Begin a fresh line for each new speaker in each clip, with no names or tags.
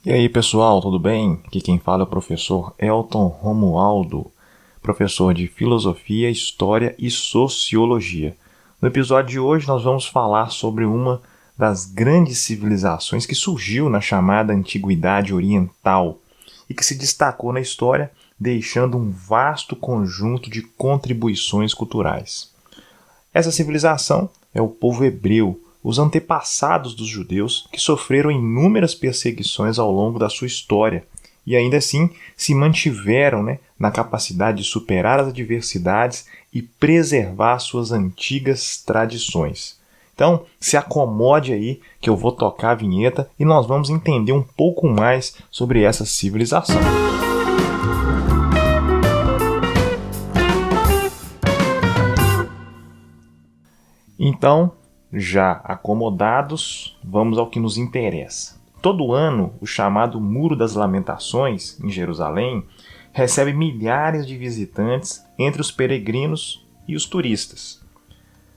E aí pessoal, tudo bem? Aqui quem fala é o professor Elton Romualdo, professor de Filosofia, História e Sociologia. No episódio de hoje nós vamos falar sobre uma das grandes civilizações que surgiu na chamada Antiguidade Oriental e que se destacou na história, deixando um vasto conjunto de contribuições culturais. Essa civilização é o povo hebreu, os antepassados dos judeus que sofreram inúmeras perseguições ao longo da sua história e ainda assim se mantiveram na capacidade de superar as adversidades e preservar suas antigas tradições. Então, se acomode aí que eu vou tocar a vinheta e nós vamos entender um pouco mais sobre essa civilização. Então, já acomodados, vamos ao que nos interessa. Todo ano, o chamado Muro das Lamentações, em Jerusalém, recebe milhares de visitantes entre os peregrinos e os turistas.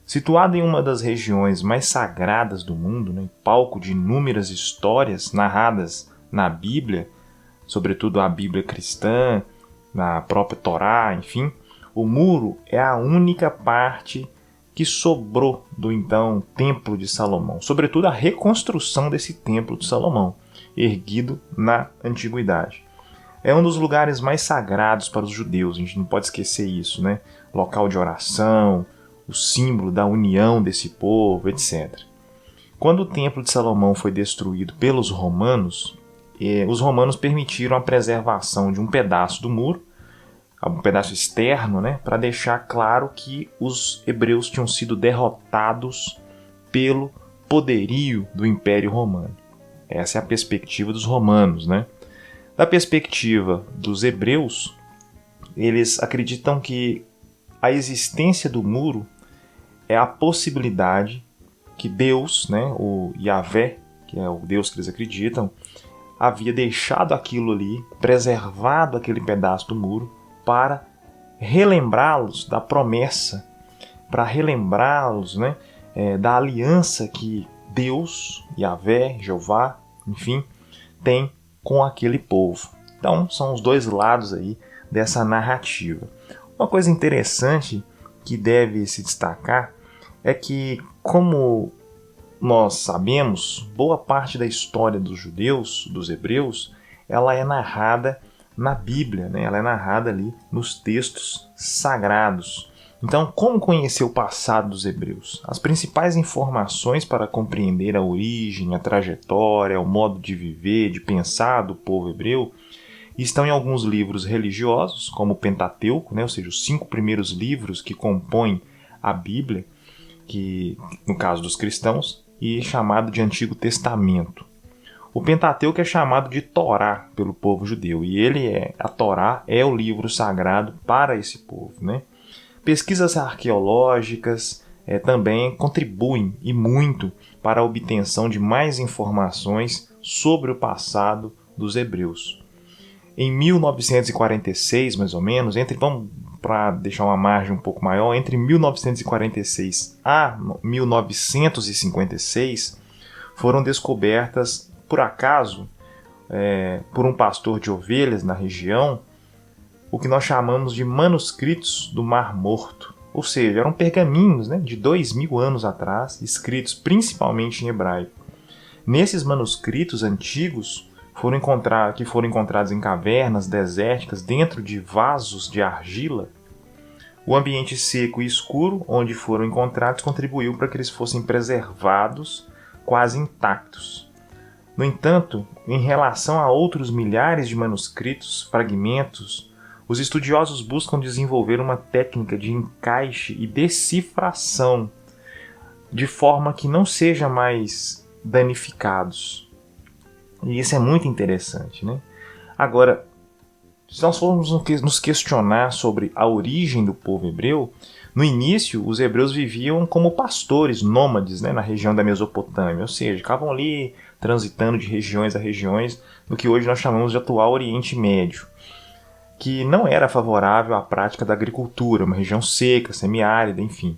Situado em uma das regiões mais sagradas do mundo, palco de inúmeras histórias narradas na Bíblia, sobretudo a Bíblia cristã, na própria Torá, enfim, o muro é a única parte que sobrou do então Templo de Salomão, sobretudo a reconstrução desse Templo de Salomão, erguido na Antiguidade. É um dos lugares mais sagrados para os judeus, a gente não pode esquecer isso, Local de oração, o símbolo da união desse povo, etc. Quando o Templo de Salomão foi destruído pelos romanos, os romanos permitiram a preservação de um pedaço do muro, um pedaço externo, para deixar claro que os hebreus tinham sido derrotados pelo poderio do Império Romano. Essa é a perspectiva dos romanos, Da perspectiva dos hebreus, eles acreditam que a existência do muro é a possibilidade que Deus, o Yahvé, que é o Deus que eles acreditam, havia deixado aquilo ali, preservado aquele pedaço do muro, para relembrá-los da promessa, para relembrá-los da aliança que Deus, Yahvé, Jeová, enfim, tem com aquele povo. Então, são os dois lados aí dessa narrativa. Uma coisa interessante que deve se destacar é que, como nós sabemos, boa parte da história dos judeus, dos hebreus, ela é narrada na Bíblia, ela é narrada ali nos textos sagrados. Então, como conhecer o passado dos hebreus? As principais informações para compreender a origem, a trajetória, o modo de viver, de pensar do povo hebreu estão em alguns livros religiosos, como o Pentateuco, ou seja, os 5 primeiros livros que compõem a Bíblia, que no caso dos cristãos, e chamado de Antigo Testamento. O Pentateuco é chamado de Torá pelo povo judeu, e a Torá é o livro sagrado para esse povo. Pesquisas arqueológicas também contribuem e muito para a obtenção de mais informações sobre o passado dos hebreus. Em 1946, mais ou menos, para deixar uma margem um pouco maior, entre 1946 a 1956, foram descobertas, por acaso, por um pastor de ovelhas na região, o que nós chamamos de manuscritos do Mar Morto. Ou seja, eram pergaminhos de 2000 anos atrás, escritos principalmente em hebraico. Nesses manuscritos antigos, que foram encontrados em cavernas desérticas dentro de vasos de argila, o ambiente seco e escuro onde foram encontrados contribuiu para que eles fossem preservados quase intactos. No entanto, em relação a outros milhares de manuscritos, fragmentos, os estudiosos buscam desenvolver uma técnica de encaixe e decifração, de forma que não sejam mais danificados. E isso é muito interessante, Agora, se nós formos nos questionar sobre a origem do povo hebreu, no início os hebreus viviam como pastores nômades na região da Mesopotâmia, ou seja, ficavam ali transitando de regiões a regiões do que hoje nós chamamos de atual Oriente Médio, que não era favorável à prática da agricultura, uma região seca, semiárida, enfim.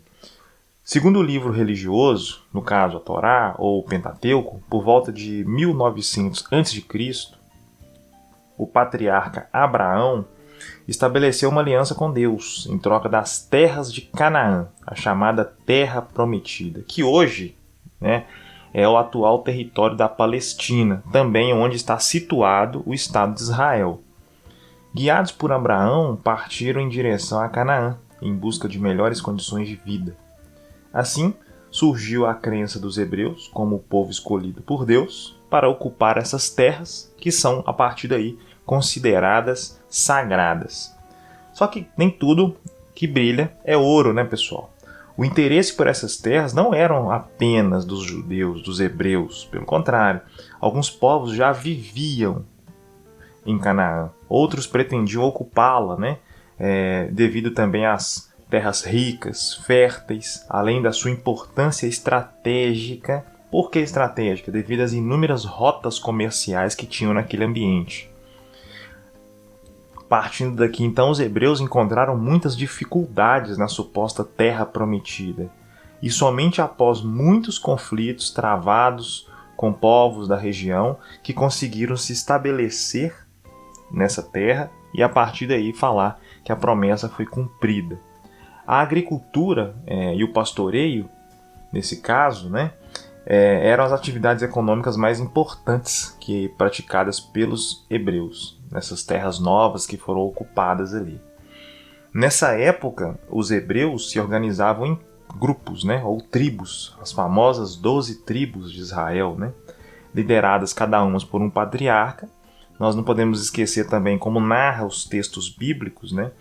Segundo o livro religioso, no caso a Torá ou o Pentateuco, por volta de 1900 a.C., o patriarca Abraão estabeleceu uma aliança com Deus em troca das terras de Canaã, a chamada Terra Prometida, que hoje, né, é o atual território da Palestina, também onde está situado o Estado de Israel. Guiados por Abraão, partiram em direção a Canaã, em busca de melhores condições de vida. Assim, surgiu a crença dos hebreus como o povo escolhido por Deus para ocupar essas terras, que são, a partir daí, consideradas sagradas. Só que nem tudo que brilha é ouro, né, pessoal? O interesse por essas terras não eram apenas dos judeus, dos hebreus. Pelo contrário, alguns povos já viviam em Canaã. Outros pretendiam ocupá-la, né? Devido também às terras ricas, férteis, além da sua importância estratégica. Por que estratégica? Devido às inúmeras rotas comerciais que tinham naquele ambiente. Partindo daqui, então, os hebreus encontraram muitas dificuldades na suposta terra prometida. E somente após muitos conflitos travados com povos da região que conseguiram se estabelecer nessa terra e, a partir daí, falar que a promessa foi cumprida. A agricultura e o pastoreio, nesse caso, né, eram as atividades econômicas mais importantes praticadas pelos hebreus, nessas terras novas que foram ocupadas ali. Nessa época, os hebreus se organizavam em grupos, né, ou tribos, as famosas 12 tribos de Israel, né, lideradas cada uma por um patriarca. Nós não podemos esquecer também, como narra os textos bíblicos, né,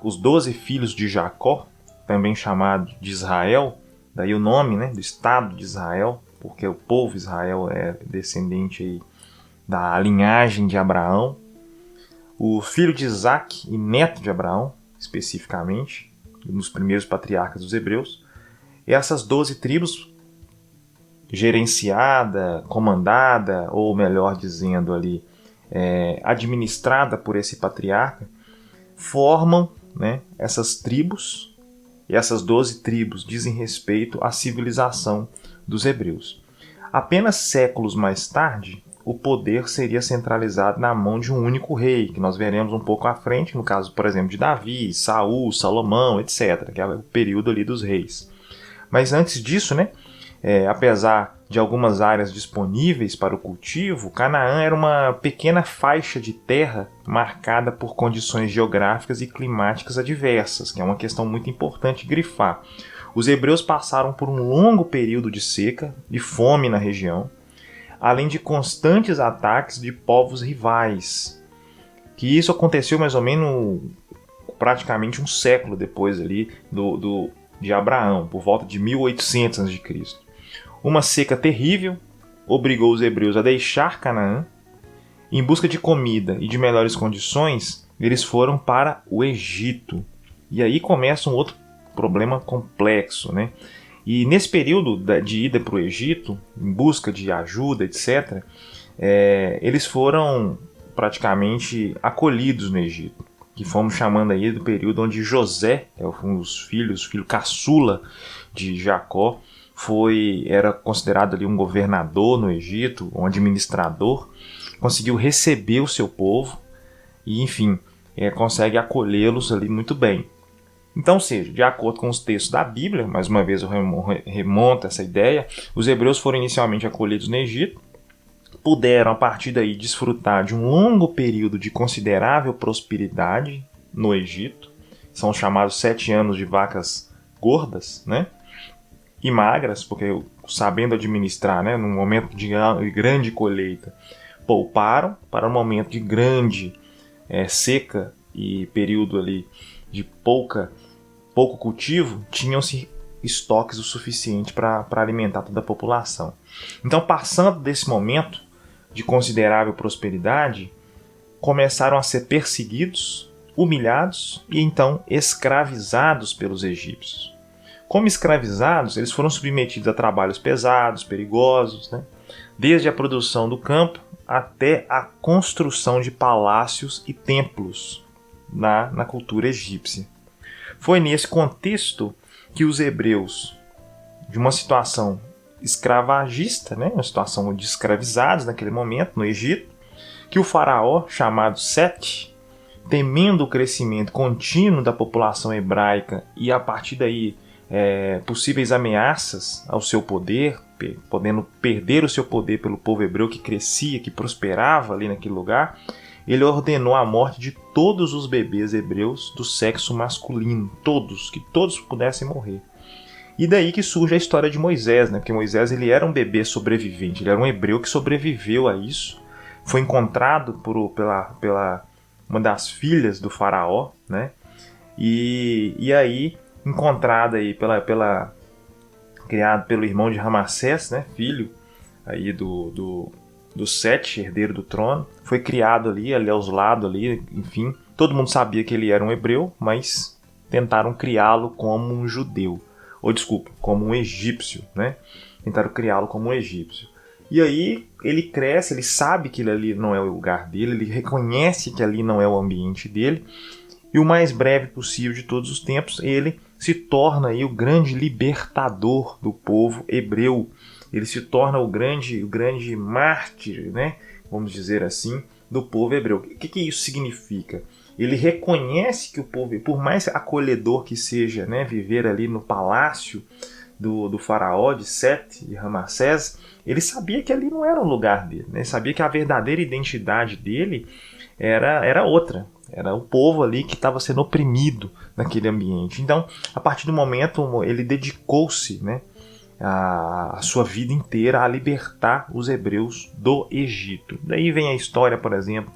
os 12 filhos de Jacó, também chamado de Israel, daí o nome, né, do Estado de Israel, porque o povo Israel é descendente aí da linhagem de Abraão, o filho de Isaac e neto de Abraão, especificamente, um dos primeiros patriarcas dos hebreus. E essas 12 tribos, gerenciada, comandada, ou melhor dizendo ali, administrada por esse patriarca, formam, né, essas tribos. E essas 12 tribos dizem respeito à civilização dos hebreus. Apenas séculos mais tarde, o poder seria centralizado na mão de um único rei, que nós veremos um pouco à frente, no caso, por exemplo, de Davi, Saul, Salomão, etc., que é o período ali dos reis. Mas antes disso, né, apesar de algumas áreas disponíveis para o cultivo, Canaã era uma pequena faixa de terra marcada por condições geográficas e climáticas adversas, que é uma questão muito importante grifar. Os hebreus passaram por um longo período de seca e fome na região, além de constantes ataques de povos rivais, que isso aconteceu mais ou menos praticamente um século depois ali de Abraão, por volta de 1800 a.C. Uma seca terrível obrigou os hebreus a deixar Canaã. Em busca de comida e de melhores condições, eles foram para o Egito. E aí começa um outro problema complexo, né? E nesse período de ida para o Egito, em busca de ajuda, etc., eles foram praticamente acolhidos no Egito, que fomos chamando aí do período onde José, que é um dos filhos, filho caçula de Jacó, era considerado ali um governador no Egito, um administrador, conseguiu receber o seu povo e, enfim, consegue acolhê-los ali muito bem. Então, ou seja, de acordo com os textos da Bíblia, mais uma vez eu remonto essa ideia, os hebreus foram inicialmente acolhidos no Egito, puderam a partir daí desfrutar de um longo período de considerável prosperidade no Egito, são os chamados 7 anos de vacas gordas, né? E magras, porque sabendo administrar, né, num momento de grande colheita, pouparam para um momento de grande seca e período ali de pouco cultivo, tinham-se estoques o suficiente para alimentar toda a população. Então, passando desse momento de considerável prosperidade, começaram a ser perseguidos, humilhados e então escravizados pelos egípcios. Como escravizados, eles foram submetidos a trabalhos pesados, perigosos, né? Desde a produção do campo até a construção de palácios e templos na cultura egípcia. Foi nesse contexto que os hebreus, de uma situação escravagista, né, uma situação de escravizados naquele momento no Egito, que o faraó, chamado Sete, temendo o crescimento contínuo da população hebraica e a partir daí possíveis ameaças ao seu poder, podendo perder o seu poder pelo povo hebreu que crescia, que prosperava ali naquele lugar, ele ordenou a morte de todos os bebês hebreus do sexo masculino, que todos pudessem morrer. E daí que surge a história de Moisés, né? Porque Moisés ele era um bebê sobrevivente, ele era um hebreu que sobreviveu a isso, foi encontrado pela uma das filhas do faraó, né? E aí encontrado aí criado pelo irmão de Ramassés, né? Filho aí do Sete, herdeiro do trono, foi criado ali aos lados ali, enfim, todo mundo sabia que ele era um hebreu, mas tentaram criá-lo como um judeu. Como um egípcio, né? Tentaram criá-lo como um egípcio. E aí ele cresce, ele sabe que ali não é o lugar dele, ele reconhece que ali não é o ambiente dele, e o mais breve possível de todos os tempos, ele se torna aí o grande libertador do povo hebreu. Ele se torna o grande mártir, né? Vamos dizer assim, do povo hebreu. O que isso significa? Ele reconhece que o povo, por mais acolhedor que seja, né, viver ali no palácio do faraó, de Sete e Ramassés, ele sabia que ali não era o lugar dele, né? Ele sabia que a verdadeira identidade dele era outra. Era o povo ali que estava sendo oprimido naquele ambiente. Então, a partir do momento, ele dedicou-se, né, a sua vida inteira a libertar os hebreus do Egito. Daí vem a história, por exemplo,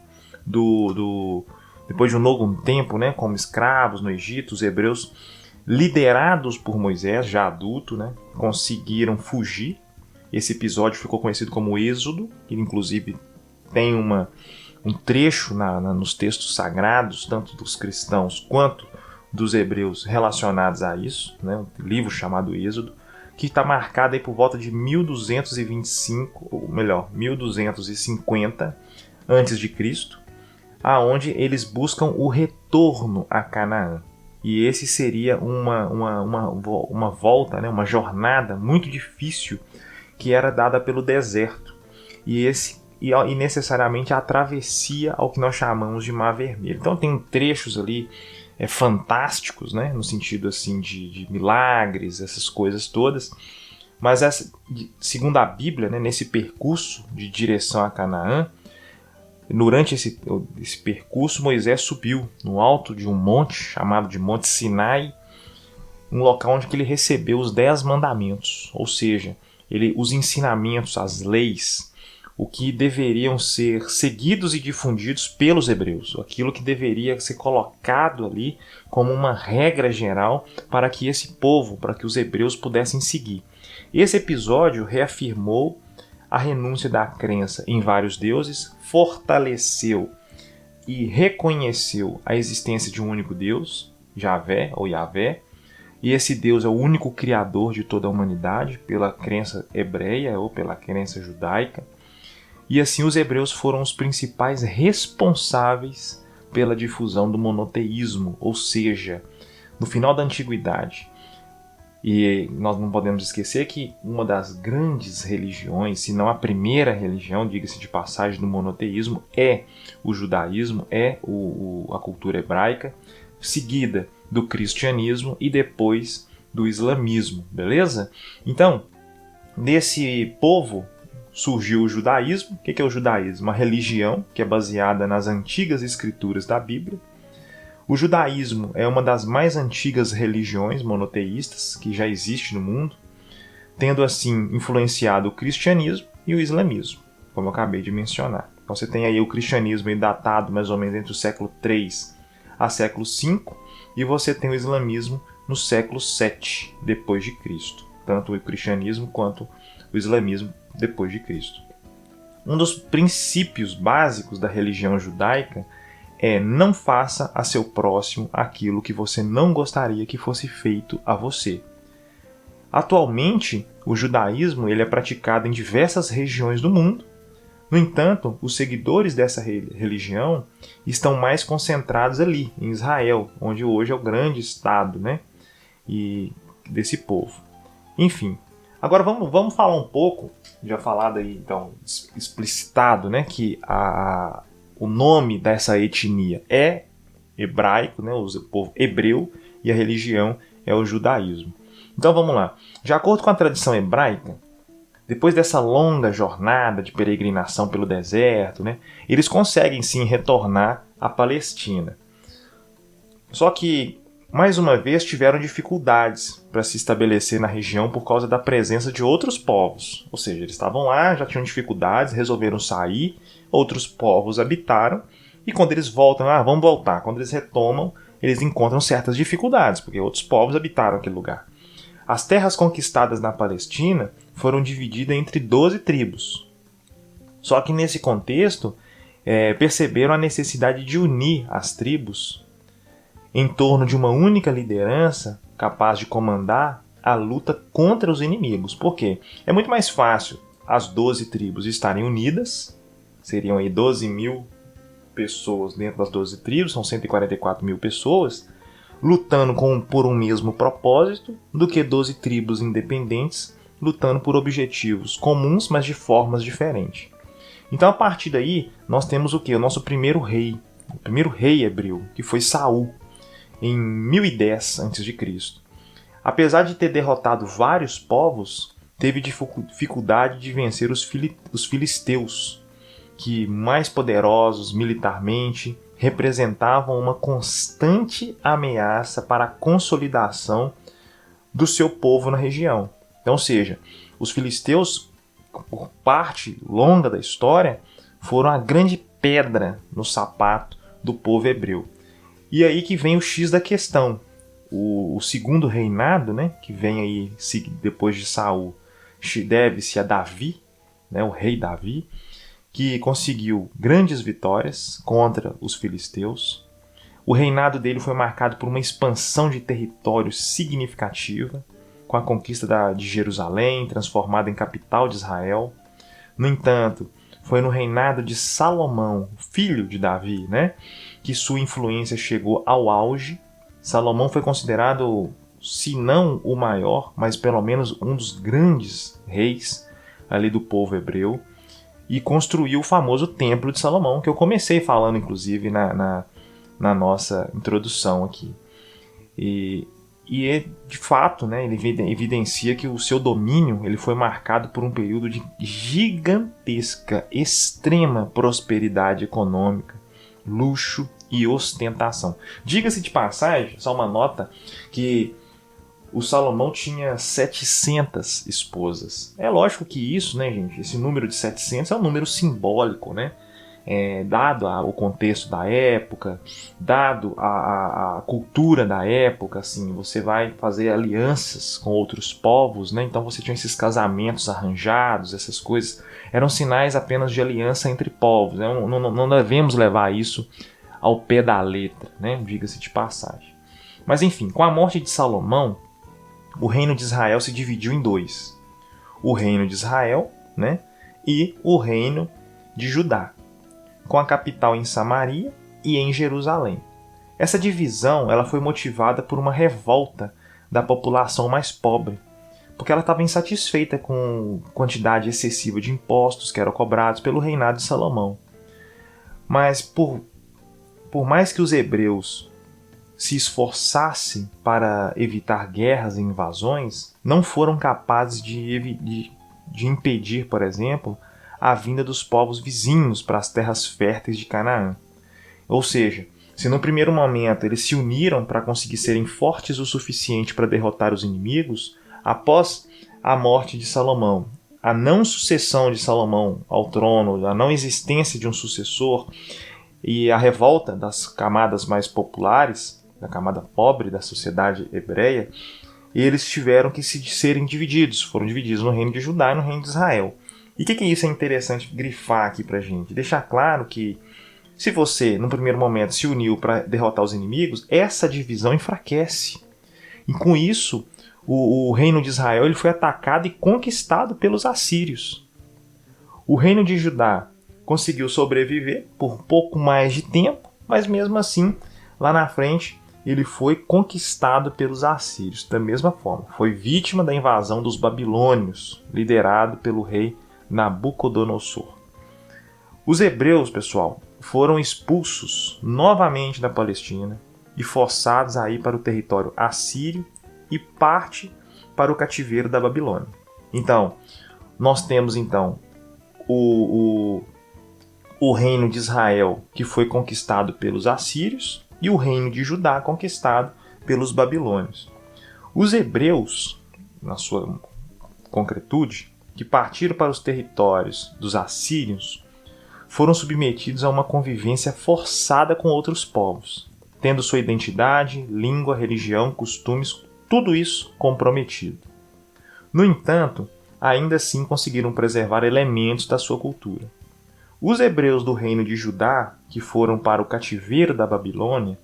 depois de um longo tempo, né, como escravos no Egito, os hebreus, liderados por Moisés, já adulto, né, conseguiram fugir. Esse episódio ficou conhecido como Êxodo, que inclusive tem um trecho nos textos sagrados, tanto dos cristãos quanto dos hebreus relacionados a isso, né, um livro chamado Êxodo, que está marcado aí por volta de 1225, ou melhor, 1250 a.C., aonde eles buscam o retorno a Canaã. E esse seria uma volta, né, uma jornada muito difícil que era dada pelo deserto. E necessariamente a travessia ao que nós chamamos de Mar Vermelho. Então tem trechos ali fantásticos, né, no sentido assim de milagres, essas coisas todas. Mas segundo a Bíblia, né, nesse percurso de direção a Canaã, durante esse percurso, Moisés subiu no alto de um monte chamado de Monte Sinai, um local onde ele recebeu os 10 mandamentos, ou seja, os ensinamentos, as leis, o que deveriam ser seguidos e difundidos pelos hebreus, aquilo que deveria ser colocado ali como uma regra geral para que esse povo, para que os hebreus pudessem seguir. Esse episódio reafirmou a renúncia da crença em vários deuses, fortaleceu e reconheceu a existência de um único Deus, Javé ou Yavé, e esse Deus é o único criador de toda a humanidade, pela crença hebreia ou pela crença judaica. E assim os hebreus foram os principais responsáveis pela difusão do monoteísmo, ou seja, no final da antiguidade. E nós não podemos esquecer que uma das grandes religiões, se não a primeira religião, diga-se de passagem, do monoteísmo é o judaísmo, é a cultura hebraica, seguida do cristianismo e depois do islamismo, beleza? Então, desse povo surgiu o judaísmo. O que é o judaísmo? Uma religião que é baseada nas antigas escrituras da Bíblia. O judaísmo é uma das mais antigas religiões monoteístas que já existe no mundo, tendo assim influenciado o cristianismo e o islamismo, como eu acabei de mencionar. Então você tem aí o cristianismo datado mais ou menos entre o século III a século V, e você tem o islamismo no século VII depois de Cristo, tanto o cristianismo quanto o islamismo depois de Cristo. Um dos princípios básicos da religião judaica é: não faça a seu próximo aquilo que você não gostaria que fosse feito a você. Atualmente, o judaísmo ele é praticado em diversas regiões do mundo. No entanto, os seguidores dessa religião estão mais concentrados ali, em Israel, onde hoje é o grande estado, né, desse povo. Enfim, Agora vamos falar um pouco, já falado aí, então, explicitado, né, que o nome dessa etnia é hebraico, né, o povo hebreu, e a religião é o judaísmo. Então vamos lá. De acordo com a tradição hebraica, depois dessa longa jornada de peregrinação pelo deserto, né, eles conseguem sim retornar à Palestina. Só que, mais uma vez, tiveram dificuldades para se estabelecer na região por causa da presença de outros povos. Ou seja, eles estavam lá, já tinham dificuldades, resolveram sair, outros povos habitaram, e quando eles voltam, vamos voltar. Quando eles retomam, eles encontram certas dificuldades, porque outros povos habitaram aquele lugar. As terras conquistadas na Palestina foram divididas entre 12 tribos. Só que nesse contexto, perceberam a necessidade de unir as tribos em torno de uma única liderança capaz de comandar a luta contra os inimigos. Por quê? É muito mais fácil as 12 tribos estarem unidas, seriam aí 12 mil pessoas dentro das 12 tribos, são 144 mil pessoas, lutando por um mesmo propósito, do que 12 tribos independentes lutando por objetivos comuns, mas de formas diferentes. Então, a partir daí, nós temos o quê? O nosso primeiro rei, o primeiro rei hebreu, que foi Saul, em 1010 a.C. Apesar de ter derrotado vários povos, teve dificuldade de vencer os filisteus, que, mais poderosos militarmente, representavam uma constante ameaça para a consolidação do seu povo na região. Então, ou seja, os filisteus, por parte longa da história, foram a grande pedra no sapato do povo hebreu. E aí que vem o X da questão. O segundo reinado, né, que vem aí depois de Saul, deve-se a Davi, né, o rei Davi, que conseguiu grandes vitórias contra os filisteus. O reinado dele foi marcado por uma expansão de território significativa, com a conquista de Jerusalém, transformada em capital de Israel. No entanto, foi no reinado de Salomão, filho de Davi, né, que sua influência chegou ao auge. Salomão foi considerado, se não o maior, mas pelo menos um dos grandes reis ali do povo hebreu, e construiu o famoso Templo de Salomão, que eu comecei falando, inclusive, na nossa introdução aqui. E de fato, né, ele evidencia que o seu domínio ele foi marcado por um período de gigantesca, extrema prosperidade econômica, luxo e ostentação. Diga-se de passagem, só uma nota, que o Salomão tinha 700 esposas. É lógico que isso, né, gente, esse número de 700 é um número simbólico, né? Dado o contexto da época, dado a cultura da época, assim, você vai fazer alianças com outros povos, né? Então você tinha esses casamentos arranjados, essas coisas, eram sinais apenas de aliança entre povos, né? Não devemos levar isso ao pé da letra, né? Diga-se de passagem. Mas enfim, com a morte de Salomão, o reino de Israel se dividiu em dois. O reino de Israel, né? E o reino de Judá, com a capital em Samaria e em Jerusalém. Essa divisão ela foi motivada por uma revolta da população mais pobre, porque ela estava insatisfeita com a quantidade excessiva de impostos que eram cobrados pelo reinado de Salomão. Mas por mais que os hebreus se esforçassem para evitar guerras e invasões, não foram capazes de impedir, por exemplo, a vinda dos povos vizinhos para as terras férteis de Canaã. Ou seja, se no primeiro momento eles se uniram para conseguir serem fortes o suficiente para derrotar os inimigos, após a morte de Salomão, a não sucessão de Salomão ao trono, a não existência de um sucessor e a revolta das camadas mais populares, da camada pobre da sociedade hebreia, eles tiveram que serem divididos. Foram divididos no reino de Judá e no reino de Israel. E o que isso é interessante grifar aqui pra gente? Deixar claro que se você, no primeiro momento, se uniu para derrotar os inimigos, essa divisão enfraquece. E com isso, o reino de Israel ele foi atacado e conquistado pelos assírios. O reino de Judá conseguiu sobreviver por um pouco mais de tempo, mas mesmo assim, lá na frente, ele foi conquistado pelos assírios. Da mesma forma, foi vítima da invasão dos babilônios, liderado pelo rei Nabucodonosor. Os hebreus, pessoal, foram expulsos novamente da Palestina e forçados a ir para o território assírio e parte para o cativeiro da Babilônia. Então, nós temos o reino de Israel, que foi conquistado pelos assírios, e o reino de Judá, conquistado pelos babilônios. Os hebreus, na sua concretude, que partiram para os territórios dos assírios, foram submetidos a uma convivência forçada com outros povos, tendo sua identidade, língua, religião, costumes, tudo isso comprometido. No entanto, ainda assim conseguiram preservar elementos da sua cultura. Os hebreus do reino de Judá, que foram para o cativeiro da Babilônia,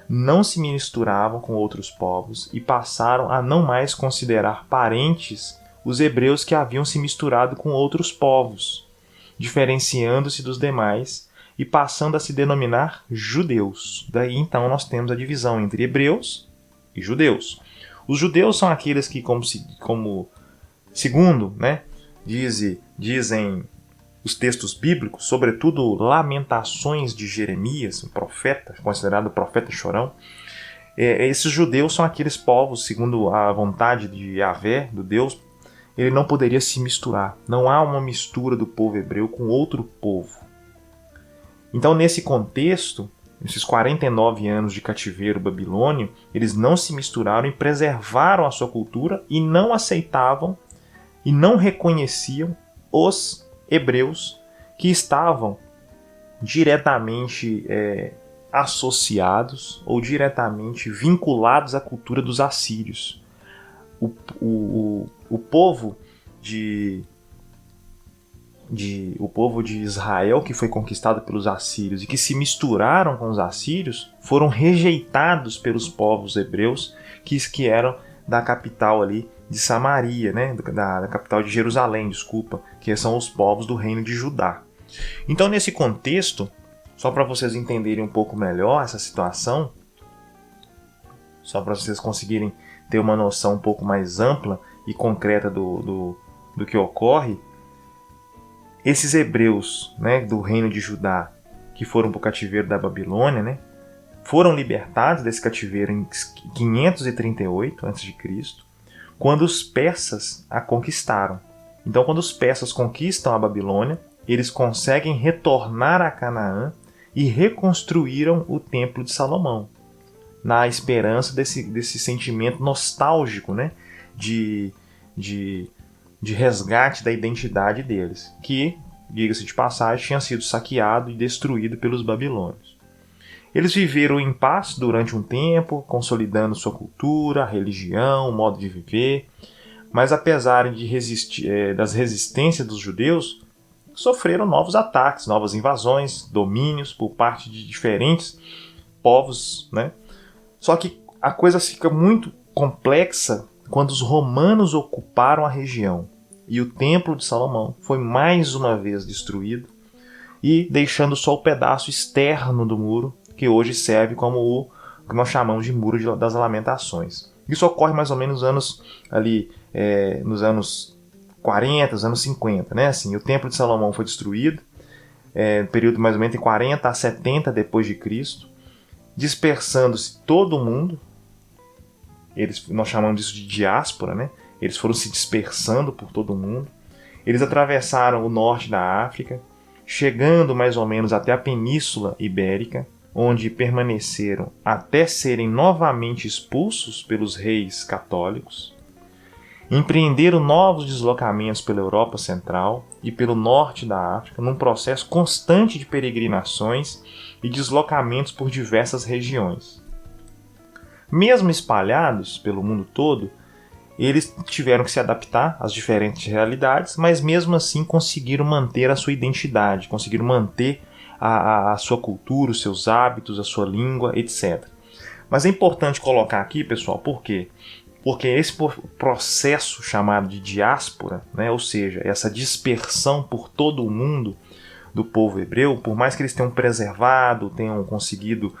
não se misturavam com outros povos e passaram a não mais considerar parentes os hebreus que haviam se misturado com outros povos, diferenciando-se dos demais e passando a se denominar judeus. Daí então nós temos a divisão entre hebreus e judeus. Os judeus são aqueles que, segundo dizem os textos bíblicos, sobretudo Lamentações de Jeremias, um profeta, considerado o profeta chorão, esses judeus são aqueles povos, segundo a vontade de Yahvé, do Deus, ele não poderia se misturar. Não há uma mistura do povo hebreu com outro povo. Então, nesse contexto, nesses 49 anos de cativeiro babilônio, eles não se misturaram e preservaram a sua cultura e não aceitavam e não reconheciam os hebreus que estavam diretamente associados ou diretamente vinculados à cultura dos assírios. O povo de Israel, que foi conquistado pelos assírios e que se misturaram com os assírios, foram rejeitados pelos povos hebreus que eram da capital ali de Samaria, da capital de Jerusalém, que são os povos do reino de Judá. Então, nesse contexto, só para vocês entenderem um pouco melhor essa situação, só para vocês conseguirem ter uma noção um pouco mais ampla e concreta do que ocorre, esses hebreus, do reino de Judá, que foram para o cativeiro da Babilônia, foram libertados desse cativeiro em 538 a.C., quando os persas a conquistaram. Então, quando os persas conquistam a Babilônia, eles conseguem retornar a Canaã e reconstruíram o Templo de Salomão, na esperança desse sentimento nostálgico, de resgate da identidade deles, que, diga-se de passagem, tinha sido saqueado e destruído pelos babilônios. Eles viveram em paz durante um tempo, consolidando sua cultura, religião, modo de viver, mas apesar das resistências dos judeus, sofreram novos ataques, novas invasões, domínios por parte de diferentes povos, Só que a coisa fica muito complexa quando os romanos ocuparam a região e o Templo de Salomão foi mais uma vez destruído e deixando só o pedaço externo do muro, que hoje serve como o que nós chamamos de Muro das Lamentações. Isso ocorre mais ou menos nos anos 40, nos anos 50. O Templo de Salomão foi destruído, período mais ou menos de 40 a 70 depois de Cristo, dispersando-se todo o mundo. Nós chamamos disso de diáspora, Eles foram se dispersando por todo o mundo. Eles atravessaram o norte da África, chegando mais ou menos até a Península Ibérica, onde permaneceram até serem novamente expulsos pelos reis católicos. Empreenderam novos deslocamentos pela Europa Central e pelo norte da África, num processo constante de peregrinações e deslocamentos por diversas regiões. Mesmo espalhados pelo mundo todo, eles tiveram que se adaptar às diferentes realidades, mas mesmo assim conseguiram manter a sua identidade, conseguiram manter a sua cultura, os seus hábitos, a sua língua, etc. Mas é importante colocar aqui, pessoal, por quê? Porque esse processo chamado de diáspora, ou seja, essa dispersão por todo o mundo, do povo hebreu, por mais que eles tenham preservado, tenham conseguido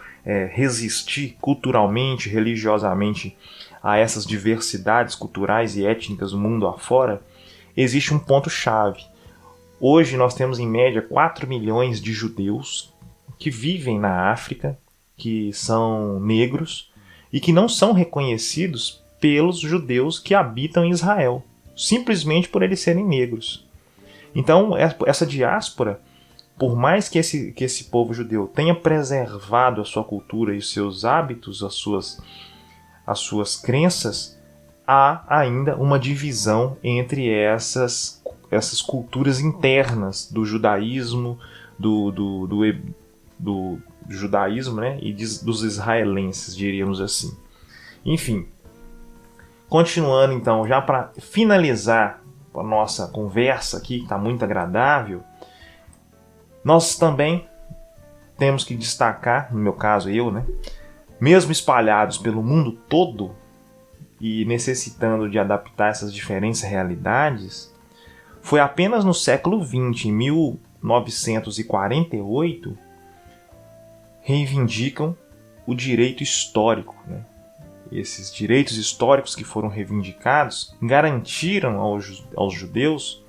resistir culturalmente, religiosamente a essas diversidades culturais e étnicas do mundo afora, existe um ponto-chave. Hoje nós temos em média 4 milhões de judeus que vivem na África, que são negros e que não são reconhecidos pelos judeus que habitam em Israel, simplesmente por eles serem negros. Então, essa diáspora, por mais que esse povo judeu tenha preservado a sua cultura e os seus hábitos, as suas crenças, há ainda uma divisão entre essas culturas internas do judaísmo, do judaísmo, né, e dos israelenses, diríamos assim. Enfim, continuando então, já para finalizar a nossa conversa aqui, que está muito agradável, nós também temos que destacar, no meu caso eu, né, mesmo espalhados pelo mundo todo e necessitando de adaptar essas diferentes realidades, foi apenas no século XX, em 1948, reivindicam o direito histórico, né? Esses direitos históricos que foram reivindicados garantiram aos judeus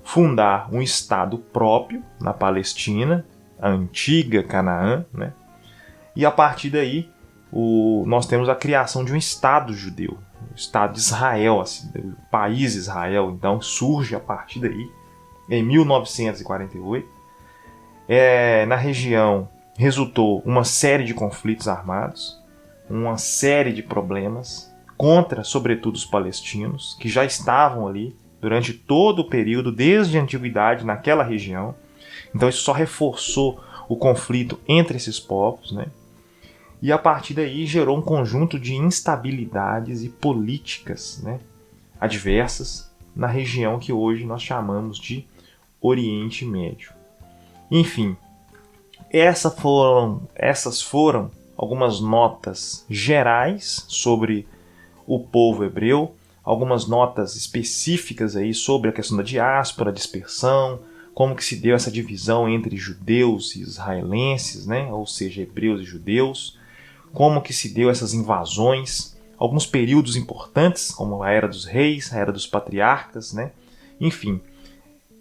fundar um estado próprio na Palestina, a antiga Canaã, né? E a partir daí nós temos a criação de um estado judeu, o estado de Israel, assim, o país Israel, então surge a partir daí, em 1948. Na região resultou uma série de conflitos armados, uma série de problemas contra, sobretudo, os palestinos, que já estavam ali durante todo o período, desde a antiguidade, naquela região. Então isso só reforçou o conflito entre esses povos, né? E a partir daí gerou um conjunto de instabilidades e políticas, né, adversas na região que hoje nós chamamos de Oriente Médio. Enfim, essas foram algumas notas gerais sobre o povo hebreu, algumas notas específicas aí sobre a questão da diáspora, dispersão, como que se deu essa divisão entre judeus e israelenses, né? Ou seja, hebreus e judeus, como que se deu essas invasões, alguns períodos importantes, como a Era dos Reis, a Era dos Patriarcas, né? Enfim,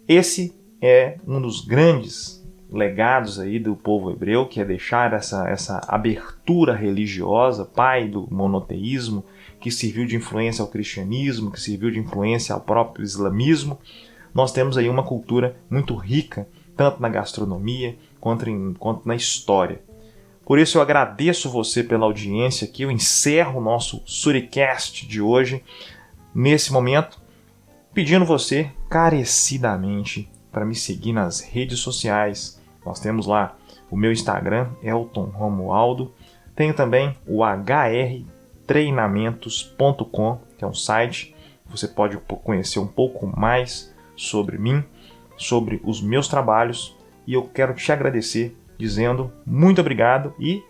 esse é um dos grandes legados aí do povo hebreu, que é deixar essa abertura religiosa, pai do monoteísmo, que serviu de influência ao cristianismo, que serviu de influência ao próprio islamismo. Nós temos aí uma cultura muito rica, tanto na gastronomia quanto na história. Por isso eu agradeço você pela audiência aqui, eu encerro o nosso Suricast de hoje, nesse momento, pedindo você carecidamente para me seguir nas redes sociais. Nós temos lá o meu Instagram, Elton Romualdo. Tenho também o hrtreinamentos.com, que é um site que você pode conhecer um pouco mais sobre mim, sobre os meus trabalhos. E eu quero te agradecer dizendo muito obrigado e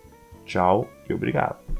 tchau e obrigado.